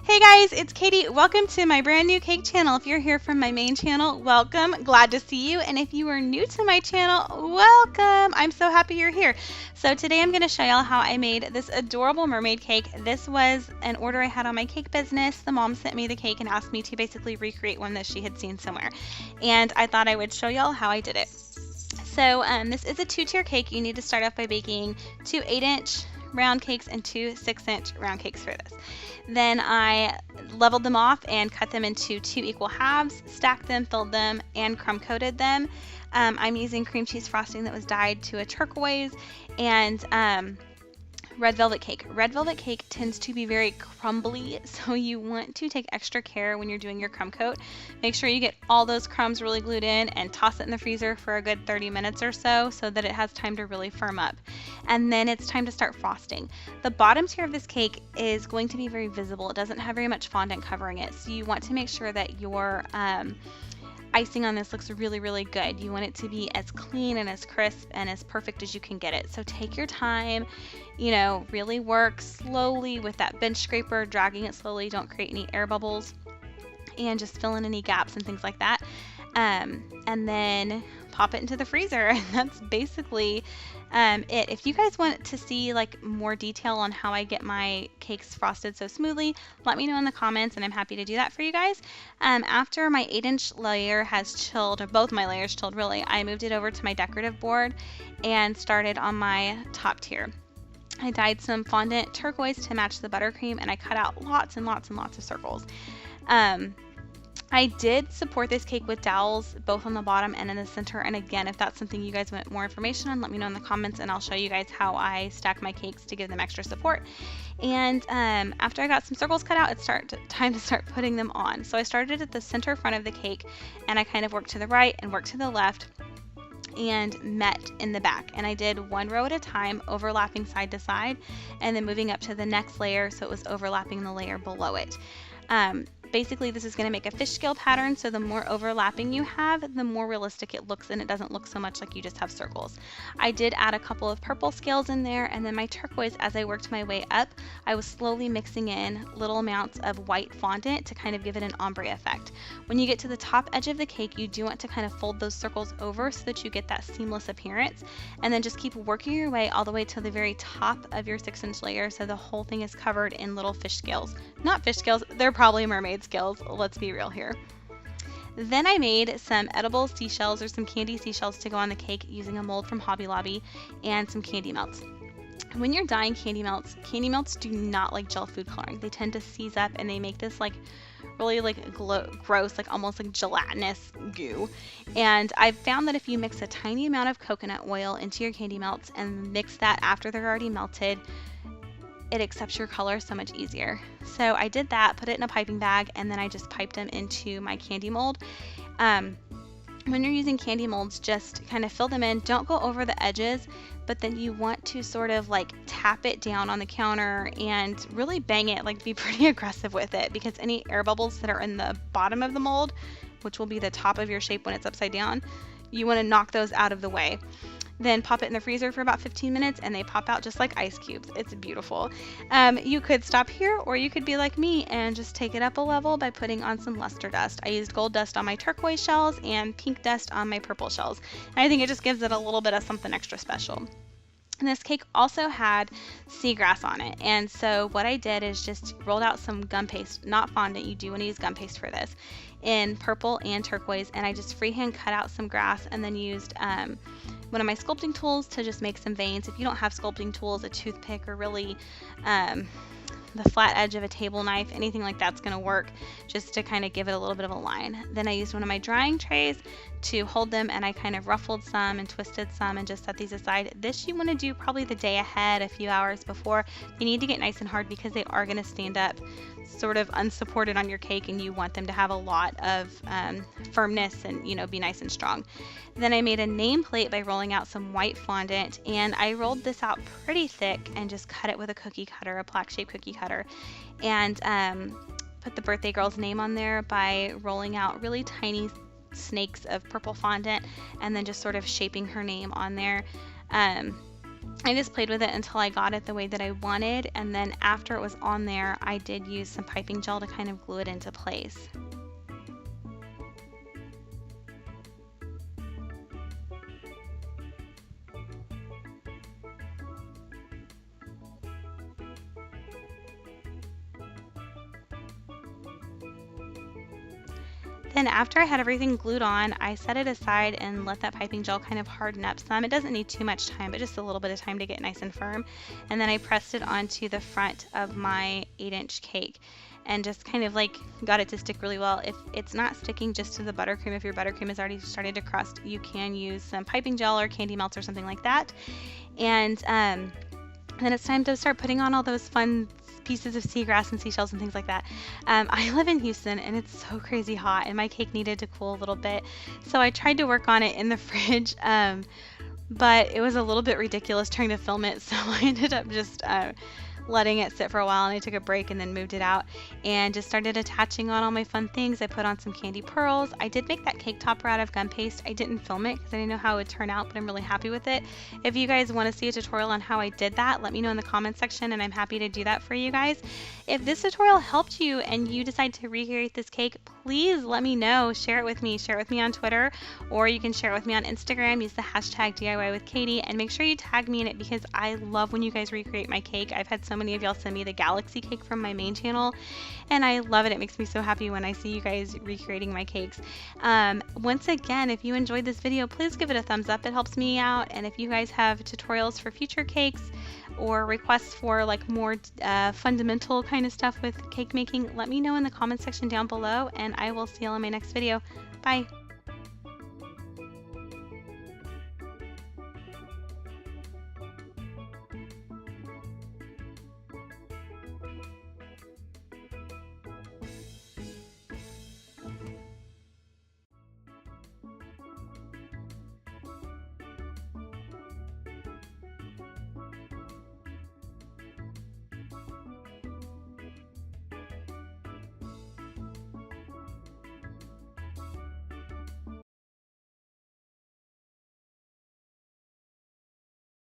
Hey guys, it's Katie. Welcome to my brand new cake channel. If you're here from my main channel, welcome. Glad to see you. And if you are new to my channel, welcome. I'm so happy you're here. So today I'm going to show y'all how I made this adorable mermaid cake. This was an order I had on my cake business. The mom sent me the cake and asked me to basically recreate one that she had seen somewhere. And I thought I would show y'all how I did it. So this is a 2-tier cake. You need to start off by baking 2 8-inch round cakes and 2 6-inch round cakes for this. Then I leveled them off and cut them into 2 equal halves, stacked them, filled them, and crumb coated them. I'm using cream cheese frosting that was dyed to a turquoise, and red velvet cake. Red velvet cake tends to be very crumbly, so you want to take extra care when you're doing your crumb coat. Make sure you get all those crumbs really glued in and toss it in the freezer for a good 30 minutes or so that it has time to really firm up. And then it's time to start frosting. The bottom tier of this cake is going to be very visible. It doesn't have very much fondant covering it, so you want to make sure that your icing on this looks really, really good. You want it to be as clean and as crisp and as perfect as you can get it. So take your time, really work slowly with that bench scraper, dragging it slowly. Don't create any air bubbles, and just fill in any gaps and things like that. And then pop it into the freezer. And that's basically it. If you guys want to see more detail on how I get my cakes frosted so smoothly, let me know in the comments and I'm happy to do that for you guys. After my 8-inch layer has chilled, or both my layers chilled really, I moved it over to my decorative board and started on my top tier. I dyed some fondant turquoise to match the buttercream, and I cut out lots and lots and lots of circles. I did support this cake with dowels, both on the bottom and in the center. And again, if that's something you guys want more information on, let me know in the comments and I'll show you guys how I stack my cakes to give them extra support. And after I got some circles cut out, it's time to start putting them on. So I started at the center front of the cake, and I kind of worked to the right and worked to the left and met in the back. And I did 1 row at a time, overlapping side to side, and then moving up to the next layer so it was overlapping the layer below it. Basically, this is going to make a fish scale pattern, so the more overlapping you have, the more realistic it looks, and it doesn't look so much like you just have circles. I did add a couple of purple scales in there, and then my turquoise, as I worked my way up, I was slowly mixing in little amounts of white fondant to kind of give it an ombre effect. When you get to the top edge of the cake, you do want to kind of fold those circles over so that you get that seamless appearance, and then just keep working your way all the way to the very top of your 6-inch layer so the whole thing is covered in little fish scales. Not fish scales, they're probably mermaid scales, let's be real here. Then I made some edible seashells, or some candy seashells, to go on the cake using a mold from Hobby Lobby and some candy melts. When you're dyeing candy melts do not like gel food coloring. They tend to seize up and they make this really gross, almost gelatinous goo. And I've found that if you mix a tiny amount of coconut oil into your candy melts and mix that after they're already melted, it accepts your color so much easier. So I did that, put it in a piping bag, and then I just piped them into my candy mold. When you're using candy molds, just kind of fill them in. Don't go over the edges, but then you want to sort of tap it down on the counter and really bang it, be pretty aggressive with it, because any air bubbles that are in the bottom of the mold, which will be the top of your shape when it's upside down, you want to knock those out of the way. Then pop it in the freezer for about 15 minutes and they pop out just like ice cubes. It's beautiful. You could stop here, or you could be like me and just take it up a level by putting on some luster dust. I used gold dust on my turquoise shells and pink dust on my purple shells. And I think it just gives it a little bit of something extra special. And this cake also had seagrass on it, and so what I did is just rolled out some gum paste, not fondant, you do want to use gum paste for this, in purple and turquoise, and I just freehand cut out some grass and then used one of my sculpting tools to just make some veins. If you don't have sculpting tools, a toothpick, or really the flat edge of a table knife, anything like that's going to work, just to kind of give it a little bit of a line. Then I used one of my drying trays to hold them, and I kind of ruffled some and twisted some and just set these aside. This you want to do probably the day ahead, a few hours before. They need to get nice and hard because they are going to stand up sort of unsupported on your cake, and you want them to have a lot of firmness and be nice and strong. Then I made a nameplate by rolling out some white fondant, and I rolled this out pretty thick and just cut it with a cookie cutter, a plaque shaped cookie cutter, and put the birthday girl's name on there by rolling out really tiny snakes of purple fondant and then just sort of shaping her name on there. I just played with it until I got it the way that I wanted, and then after it was on there, I did use some piping gel to kind of glue it into place. Then after I had everything glued on, I set it aside and let that piping gel kind of harden up some. It doesn't need too much time, but just a little bit of time to get nice and firm. And then I pressed it onto the front of my 8-inch cake and just kind of like got it to stick really well. If it's not sticking just to the buttercream, if your buttercream is already started to crust, you can use some piping gel or candy melts or something like that. And then it's time to start putting on all those fun pieces of seagrass and seashells and things like that. I live in Houston and it's so crazy hot and my cake needed to cool a little bit. So I tried to work on it in the fridge, but it was a little bit ridiculous trying to film it. So I ended up just letting it sit for a while, and I took a break and then moved it out and just started attaching on all my fun things. I put on some candy pearls. I did make that cake topper out of gum paste. I didn't film it because I didn't know how it would turn out, but I'm really happy with it. If you guys want to see a tutorial on how I did that, let me know in the comments section and I'm happy to do that for you guys. If this tutorial helped you and you decide to recreate this cake, please let me know. Share it with me. Share it with me on Twitter, or you can share it with me on Instagram. Use the hashtag DIY with Katy, and make sure you tag me in it because I love when you guys recreate my cake. I've had so many of y'all send me the galaxy cake from my main channel, and I love it. It makes me so happy when I see you guys recreating my cakes. Once again, if you enjoyed this video, please give it a thumbs up. It helps me out. And if you guys have tutorials for future cakes or requests for like more fundamental kind of stuff with cake making, let me know in the comment section down below, and I will see y'all in my next video. Bye.